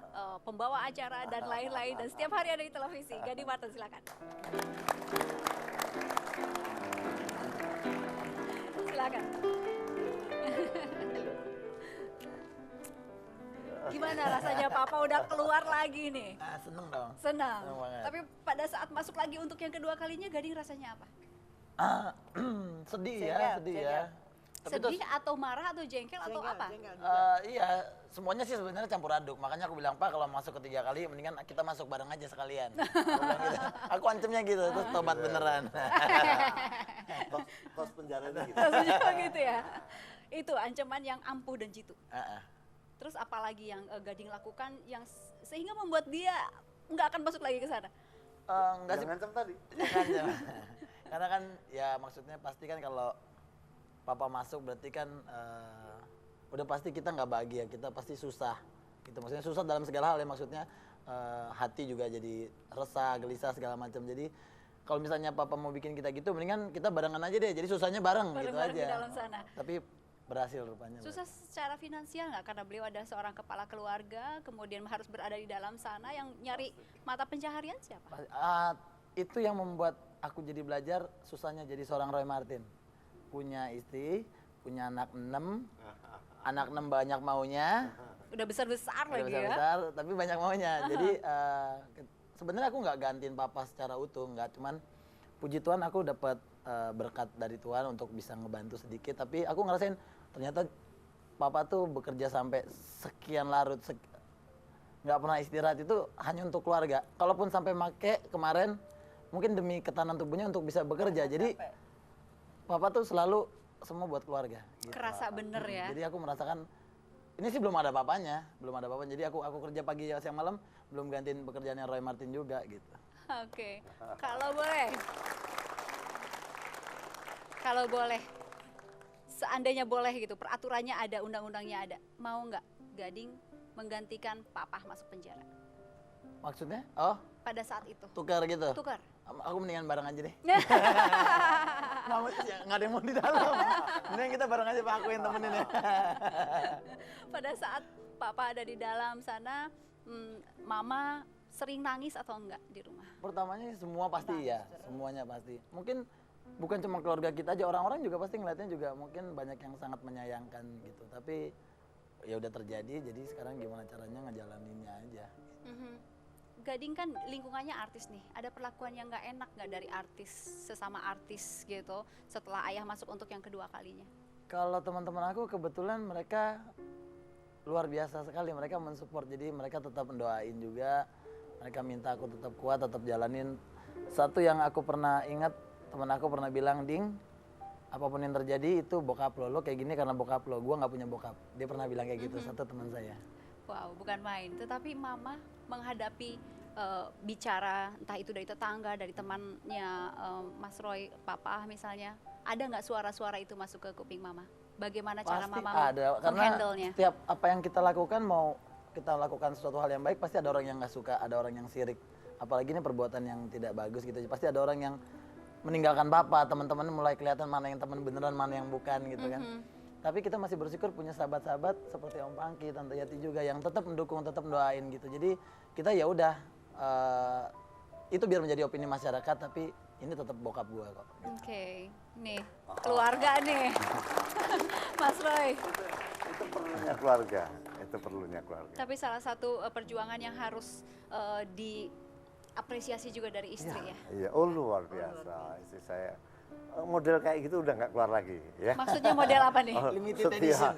Speaker 1: pembawa acara dan lain-lain, dan setiap hari ada di televisi. Gadi Martin, silakan. Silakan. Gimana rasanya Papa udah keluar lagi nih?
Speaker 8: Seneng dong.
Speaker 1: Senang.
Speaker 8: Senang banget.
Speaker 1: Tapi pada saat masuk lagi untuk yang kedua kalinya, Gading rasanya apa?
Speaker 8: Sedih
Speaker 7: Jengkel,
Speaker 8: ya, sedih ya. Tapi
Speaker 1: Sedih atau marah atau jengkel atau apa?
Speaker 7: Jengkel.
Speaker 8: iya, semuanya sih sebenarnya campur aduk. Makanya aku bilang, Pak, kalau masuk ketiga kali, mendingan kita masuk bareng aja sekalian. Aku bilang gitu. Aku ancamnya gitu, terus tobat beneran.
Speaker 2: Kos penjaranya gitu.
Speaker 1: Maksudnya gitu ya. Itu ancaman yang ampuh dan jitu. Terus apalagi yang Gading lakukan yang sehingga membuat dia nggak akan masuk lagi ke sana?
Speaker 8: Enggak sih.
Speaker 2: Yang ngancam tadi.
Speaker 8: Karena kan ya maksudnya pasti kan kalau Papa masuk berarti kan udah pasti kita nggak bahagia, kita pasti susah. Gitu maksudnya susah dalam segala hal ya, maksudnya hati juga jadi resah, gelisah segala macam. Jadi kalau misalnya Papa mau bikin kita gitu, mendingan kita barengan aja deh. Jadi susahnya bareng gitu
Speaker 1: Bareng-bareng
Speaker 8: aja.
Speaker 1: di dalam sana.
Speaker 8: Tapi berhasil rupanya.
Speaker 1: Susah secara finansial nggak? Karena beliau ada seorang kepala keluarga, kemudian harus berada di dalam sana, yang nyari mata pencaharian siapa?
Speaker 8: Itu yang membuat aku jadi belajar susahnya jadi seorang Roy Martin. Punya istri, punya anak 6, anak 6 banyak maunya.
Speaker 1: Udah besar-besar
Speaker 8: Udah
Speaker 1: lagi ya?
Speaker 8: besar-besar, tapi banyak maunya. Jadi sebenarnya aku nggak gantiin Papa secara utuh, nggak, cuman puji Tuhan aku dapat berkat dari Tuhan untuk bisa ngebantu sedikit. Tapi aku ngerasain ternyata Papa tuh bekerja sampai sekian larut, nggak pernah istirahat, itu hanya untuk keluarga. Kalaupun sampai make kemarin, mungkin demi ketahanan tubuhnya untuk bisa bekerja. Jadi Papa tuh selalu semua buat keluarga. Gitu.
Speaker 1: Kerasa bener ya.
Speaker 8: Jadi aku merasakan ini sih belum ada apa-apanya, belum ada apa-apa. Jadi aku kerja pagi siang malam, belum gantiin pekerjaannya Roy Martin juga gitu.
Speaker 1: Oke, kalau boleh, seandainya boleh gitu, peraturannya ada, undang-undangnya ada, mau nggak Gading menggantikan Papa masuk penjara?
Speaker 8: Maksudnya? Oh,
Speaker 1: Pada saat itu,
Speaker 8: tukar gitu?
Speaker 1: tukar.
Speaker 8: Aku mendingan bareng aja deh. Nggak ada yang mau di dalam. Mendingan kita bareng aja Pak, aku yang temenin ya.
Speaker 1: Pada saat Papa ada di dalam sana, Mama sering nangis atau enggak di rumah?
Speaker 8: Pertamanya semua pasti ya, semuanya pasti. Mungkin bukan cuma keluarga kita aja, orang-orang juga pasti ngeliatnya juga mungkin banyak yang sangat menyayangkan gitu. Tapi ya udah terjadi, jadi sekarang gimana caranya ngejalaninnya aja.
Speaker 1: Gading kan lingkungannya artis nih, ada perlakuan yang nggak enak nggak dari artis, sesama artis gitu, setelah ayah masuk untuk yang kedua kalinya?
Speaker 8: Kalau teman-teman aku kebetulan mereka luar biasa sekali, mereka mensupport, jadi mereka tetap mendoain juga, mereka minta aku tetap kuat, tetap jalanin. Satu yang aku pernah ingat, teman aku pernah bilang, Ding, apapun yang terjadi itu bokap lo kayak gini karena bokap lo, gue nggak punya bokap. Dia pernah bilang kayak gitu, satu teman saya.
Speaker 1: Wow, bukan main. Tetapi Mama menghadapi bicara entah itu dari tetangga, dari temannya Mas Roy, Papa misalnya, ada nggak suara-suara itu masuk ke kuping Mama? Bagaimana cara
Speaker 8: Pasti
Speaker 1: Mama
Speaker 8: ada, karena
Speaker 1: menghandle-nya?
Speaker 8: setiap apa yang kita lakukan, mau kita lakukan sesuatu hal yang baik, pasti ada orang yang nggak suka, ada orang yang sirik. Apalagi ini perbuatan yang tidak bagus gitu, pasti ada orang yang meninggalkan Papa, teman-teman mulai kelihatan mana yang teman beneran, mana yang bukan gitu kan. Tapi kita masih bersyukur punya sahabat-sahabat seperti Om Pangki, Tante Yati juga yang tetap mendukung, tetap mendoain gitu. Jadi kita ya udah itu biar menjadi opini masyarakat, tapi ini tetap bokap gue kok.
Speaker 1: Oke, nih keluarga nih, Mas Roy.
Speaker 2: Itu perlunya keluarga, itu perlunya keluarga.
Speaker 1: Tapi salah satu perjuangan yang harus diapresiasi juga dari istri ya.
Speaker 2: Iya, oh luar biasa, istri saya model kayak gitu udah nggak keluar lagi ya.
Speaker 1: Maksudnya model apa nih?
Speaker 8: Limited edition.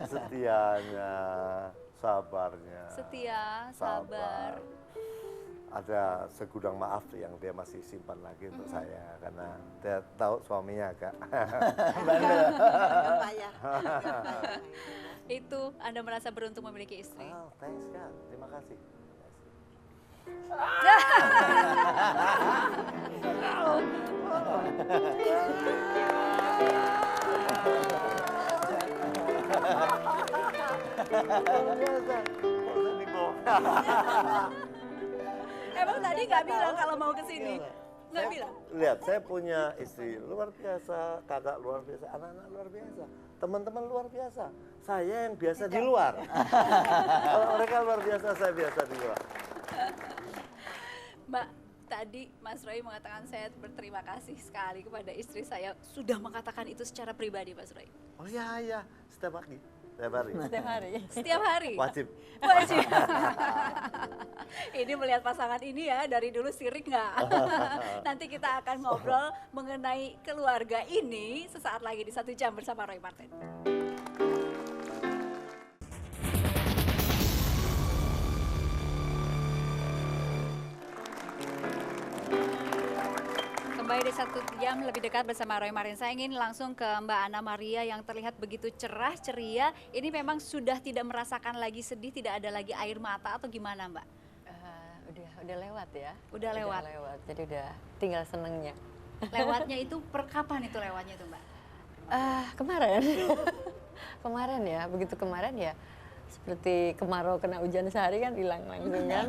Speaker 2: Setianya, sabarnya.
Speaker 1: Setia, sabar.
Speaker 2: Ada segudang maaf yang dia masih simpan lagi untuk saya karena dia tahu suaminya agak
Speaker 1: Itu Anda merasa beruntung memiliki istri.
Speaker 2: Oh, thanks God. Terima kasih.
Speaker 1: Emang tadi nggak bilang kalau mau ke sini? Nggak bilang?
Speaker 2: Lihat, saya punya istri luar biasa, kakak luar biasa, anak-anak luar biasa, teman-teman luar biasa. Saya yang biasa di luar. Kalau mereka luar biasa, saya biasa di luar.
Speaker 1: Mbak, tadi Mas Roy mengatakan saya berterima kasih sekali kepada istri saya sudah mengatakan itu secara pribadi, Mas Roy.
Speaker 2: Oh iya, setiap pagi. Setiap hari.
Speaker 1: Setiap hari. Setiap hari.
Speaker 2: Wajib.
Speaker 1: Wajib. Ini melihat pasangan ini ya dari dulu sirik nggak? Nanti kita akan ngobrol mengenai keluarga ini sesaat lagi di 1 Jam bersama Roy Martin. Kembali di 1 Jam lebih dekat bersama Roy Martin. Saya ingin langsung ke Mbak Ana Maria yang terlihat begitu cerah, ceria. Ini memang sudah tidak merasakan lagi sedih, tidak ada lagi air mata atau gimana Mbak?
Speaker 9: Udah lewat ya.
Speaker 1: Udah lewat.
Speaker 9: Jadi udah tinggal senengnya.
Speaker 1: Lewatnya itu per kapan itu lewatnya itu Mbak?
Speaker 9: Kemarin. Kemarin ya, begitu kemarin ya. Seperti kemarau kena hujan sehari kan hilang langsung kan.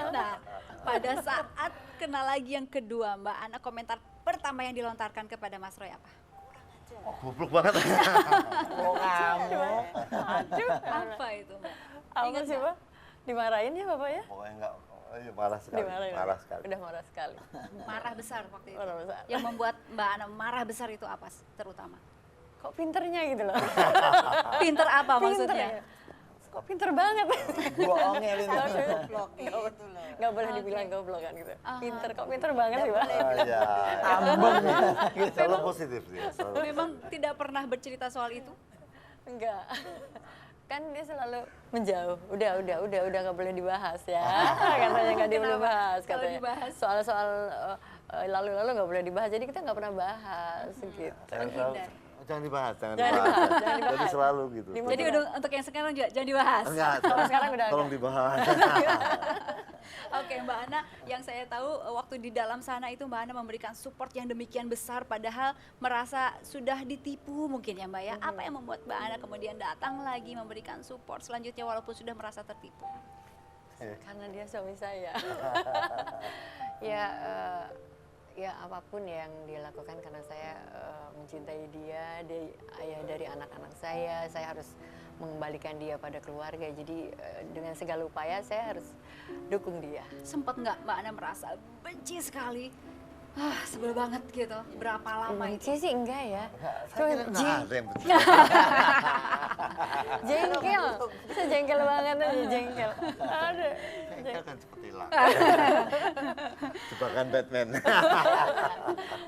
Speaker 1: Nah, pada saat kenal lagi yang kedua Mbak Ana, komentar pertama yang dilontarkan kepada Mas Roy apa?
Speaker 2: Oh, goblok banget.
Speaker 8: Oh kamu.
Speaker 9: Aduh,
Speaker 1: Apa itu Mbak?
Speaker 9: apa
Speaker 1: Ingat
Speaker 9: sih
Speaker 1: nggak?
Speaker 9: Pak? Dimarahin ya Bapak ya?
Speaker 2: Pokoknya enggak, marah sekali.
Speaker 9: Dimarahin.
Speaker 2: Marah sekali.
Speaker 9: Udah marah sekali.
Speaker 1: Marah besar waktu itu.
Speaker 9: Marah besar.
Speaker 1: Yang membuat Mbak Ana marah besar itu apa terutama?
Speaker 9: Kok pinternya gitu loh.
Speaker 1: Pinter apa
Speaker 9: Pinter
Speaker 1: maksudnya?
Speaker 9: ya? Kok pinter banget.
Speaker 8: Bohongnya Lin.
Speaker 7: Goblok gitu loh.
Speaker 9: Nggak boleh dibilang goblok kan gitu. Pinter, kok pinter banget sih Pak?
Speaker 2: Iya.
Speaker 8: Ambeng.
Speaker 2: Selalu positif dia. Selalu.
Speaker 1: Memang tidak pernah bercerita soal itu?
Speaker 9: Enggak. Kan dia selalu menjauh. Udah nggak boleh dibahas ya. Katanya nggak dia boleh
Speaker 1: Kenapa?
Speaker 9: bahas
Speaker 1: Kalau
Speaker 9: katanya.
Speaker 1: dibahas?
Speaker 9: Soal-soal lalu-lalu nggak boleh dibahas, jadi kita nggak pernah bahas gitu.
Speaker 2: Jangan dibahas, jangan
Speaker 9: Jangan
Speaker 2: dibahas.
Speaker 9: dibahas, jangan dibahas.
Speaker 2: Jadi selalu gitu.
Speaker 1: Jadi untuk yang sekarang juga jangan dibahas.
Speaker 2: Enggak,
Speaker 9: Kalau sekarang udah
Speaker 2: tolong
Speaker 9: enggak.
Speaker 2: dibahas.
Speaker 1: Oke Mbak Ana, yang saya tahu waktu di dalam sana itu Mbak Ana memberikan support yang demikian besar padahal merasa sudah ditipu mungkin ya Mbak ya. Apa yang membuat Mbak Ana kemudian datang lagi memberikan support selanjutnya walaupun sudah merasa tertipu?
Speaker 9: Karena dia suami saya. Ya, ya apapun yang dia lakukan karena saya mencintai dia ayah dari anak-anak saya harus mengembalikan dia pada keluarga. Jadi dengan segala upaya saya harus dukung dia.
Speaker 1: Sempat nggak Mbak Ana merasa benci sekali? Sebel banget gitu. Berapa lama itu?
Speaker 9: Benci sih enggak ya.
Speaker 2: Saya kira
Speaker 9: Cuma
Speaker 2: nggak ada yang benci.
Speaker 9: jengkel. Sejengkel banget aja jengkel. Ada.
Speaker 2: Jengkel kan seperti hilang. Jebakan Batman.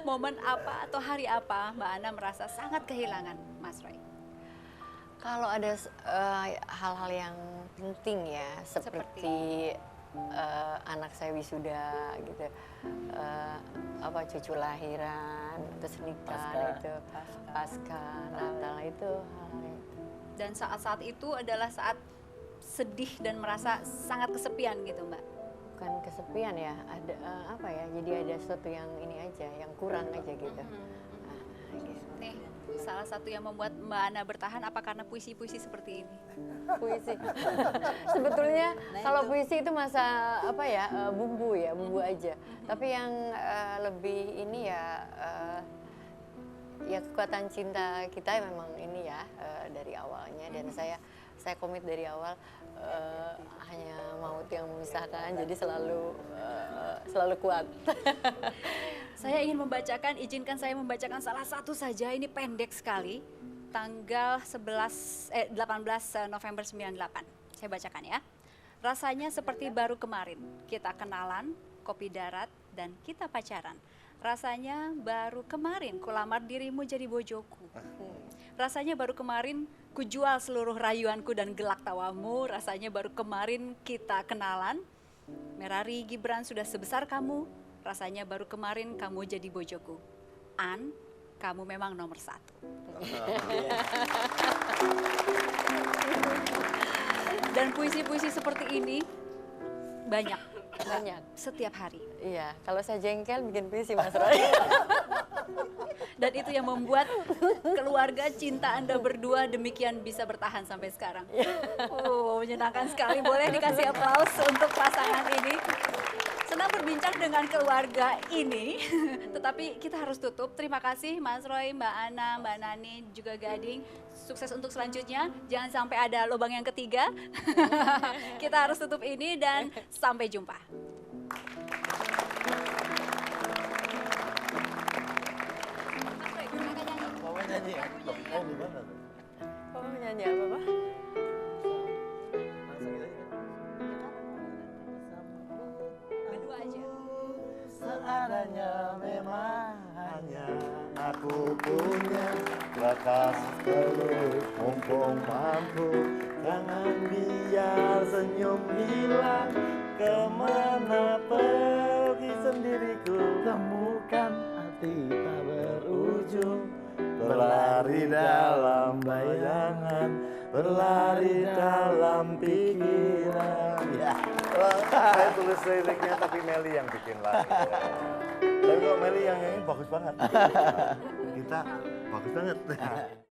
Speaker 1: Momen apa atau hari apa Mbak Ana merasa sangat kehilangan Mas Roy?
Speaker 9: Kalau ada hal-hal yang penting ya, seperti anak saya wisuda gitu, cucu lahiran, terus nikah itu, pasca, Natal itu hal-hal itu.
Speaker 1: Dan saat-saat itu adalah saat sedih dan merasa sangat kesepian gitu Mbak?
Speaker 9: Bukan kesepian ya, ada jadi ada sesuatu yang ini aja, yang kurang aja gitu. Gitu.
Speaker 1: Nih, salah satu yang membuat Mbak Ana bertahan apa karena puisi-puisi seperti ini?
Speaker 9: Puisi. Sebetulnya kalau puisi itu masa bumbu aja. Tapi yang lebih ini ya kekuatan cinta kita memang ini ya dari awalnya dan saya komit dari awal hanya maut yang memisahkan, jadi selalu kuat.
Speaker 1: Saya ingin izinkan saya membacakan salah satu saja, ini pendek sekali. Tanggal 18 November 98. Saya bacakan ya. Rasanya seperti baru kemarin, kita kenalan, kopi darat, dan kita pacaran. Rasanya baru kemarin, kulamar dirimu jadi bojoku. Rasanya baru kemarin, kujual seluruh rayuanku dan gelak tawamu. Rasanya baru kemarin kita kenalan. Merari Gibran sudah sebesar kamu. Rasanya baru kemarin kamu jadi bojoku. An, kamu memang nomor 1. Dan puisi-puisi seperti ini banyak setiap hari.
Speaker 9: Iya, kalau saya jengkel bikin puisi Mas Roy.
Speaker 1: Dan itu yang membuat keluarga cinta Anda berdua demikian bisa bertahan sampai sekarang. Menyenangkan sekali. Boleh dikasih aplaus untuk pasangan ini. Senang berbincang dengan keluarga ini, tetapi kita harus tutup. Terima kasih Mas Roy, Mbak Ana, Mbak Nani, juga Gading. Sukses untuk selanjutnya. Jangan sampai ada lubang yang ketiga. Kita harus tutup ini dan sampai jumpa. Mas Roy, silakan nyanyi.
Speaker 2: Mau nyanyi ya? Oh, gimana tuh?
Speaker 9: Oh, nyanyi apa, Pak?
Speaker 1: Berdua aja.
Speaker 2: Seadanya memang hanya aku punya bakas peluk mumpung mampu. Jangan biar senyum hilang, kemana pergi sendiriku. Temukan hati tak berujung, berlari dalam bayangan, berlari dalam pikiran. Ya. Saya tulis liriknya tapi Meli yang bikin lagu. Tapi kok Meli yang nyanyi bagus banget. Kita bagus banget.